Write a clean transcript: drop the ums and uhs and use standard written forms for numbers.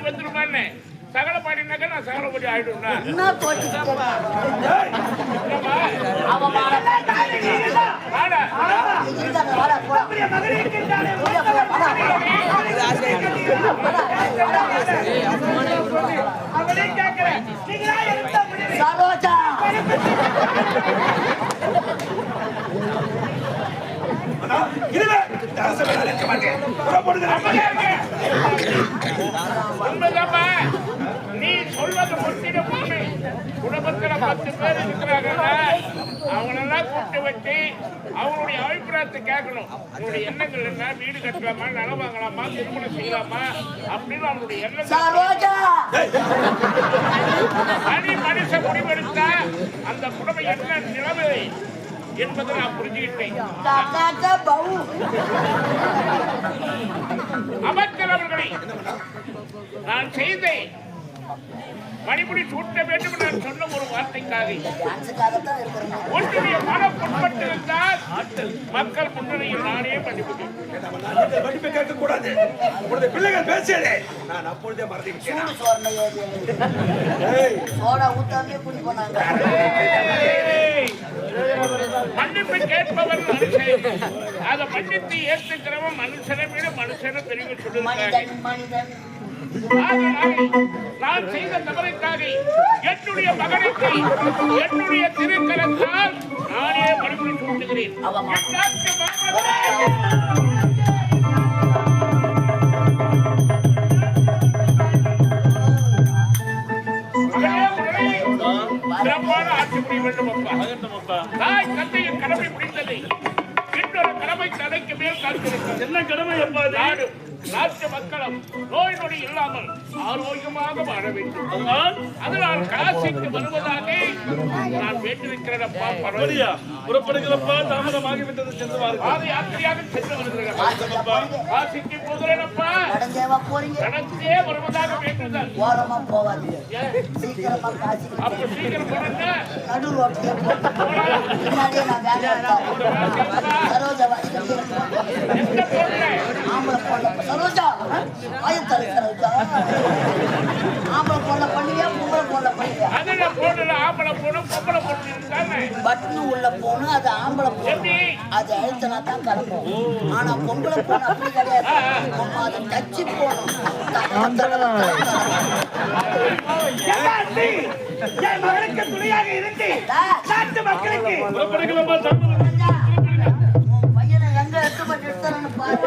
வந்துருமான்னு சகல பாடினாக்க நான் சகல பாடி ஆயிடுவேன். என்ன போட்டு சரோஜா நீ சொல்வது முற்றிட உண்மை. குடும்பத்துல 10 பேர் இருக்கிறாங்க, அவங்களெல்லாம் கூப்பிட்டு வச்சு அவங்களுடைய அபிப்பிராயத்தை கேட்கணும். உங்களுடைய எண்ணங்கள் என்ன, வீடு கட்டலாமா, நிலம் வாங்கலாமா, திருமணம் செய்யலாமா அப்படின்னு அவங்களுடைய எண்ணங்கள். மனுஷ முடிவெடுத்தா அந்த குடும்பம் என்ன நிலைமை என்பதை நான் புரிஞ்சுக்கிட்டேன். அமைச்சர் அவர்களை நான் செய்தேன் மணிமுடி சூட்ட வேண்டும் நான் சொன்ன ஒரு வார்த்தைக்காக ஒன்றுடைய மனம் புண்பட்டிருந்தால் மக்கள் முன்னணியில் நானே மன்னிப்பு கேட்க கூடாது. பிள்ளைகள் பேசியதே நான் அப்பொழுதே மறந்துவிட்டேன். மன்னிப்பு கேட்பவர் மனுஷன், அதை மன்னித்து ஏற்றுக்கிறவன் மனுஷனை விட மனுஷனை தெரிவு சொல்லுகிறாங்க. நான் செய்த தவறுக்காக என்னுடைய மகனுக்கு என்னுடைய திருக்கரத்தால் நானே மறுபடி சூட்டுகிறேன். சிறப்பான ஆட்சி புரிய வேண்டும் அப்பா. தாய் தந்தையின் கடமை முடிந்தது, இன்னொரு கடமை தலைக்கு மேல் காத்திருக்கிறது. என்ன கடமை அப்பா? நாட்டு மக்களும் நோய் நொடி இல்லாமல் ஆரோக்கியமாக வாழ வேண்டும். அதனால் காசிக்கு வருவதாக நான் வேண்டியிருக்கிறேன்ப்பா. பரவாயில்லையா? புறப்படுகிறப்பா, தாமதமாகிவிட்டது. சென்று பாதை யாத்திரையாக சென்று வருகிறேன். காசிக்கு போகிறேனப்பா, நடந்தே வருவதாக வேண்டுதல். அப்ப சீக்கிரம் போறேங்க. சரோஜா ஆயத்தலை சரோஜா ஆம்பளை பொண்ணை பண்ணியா பொம்பளை பொண்ணை பண்ணியா? அதுல போடல, ஆம்பளை போடும் பொம்பளை போட்டு பட்னு உள்ள போன அது ஆம்பளை போடு, அது அழுத்தினா தான் கிடக்கும். ஆனா பொம்பளை போன அப்படி கிடையாது, அதை தச்சு போகணும். துணையாக இருந்து நாட்டு மக்களுக்கு பையனை எங்க எடுத்து எடுத்தான்னு பாரு.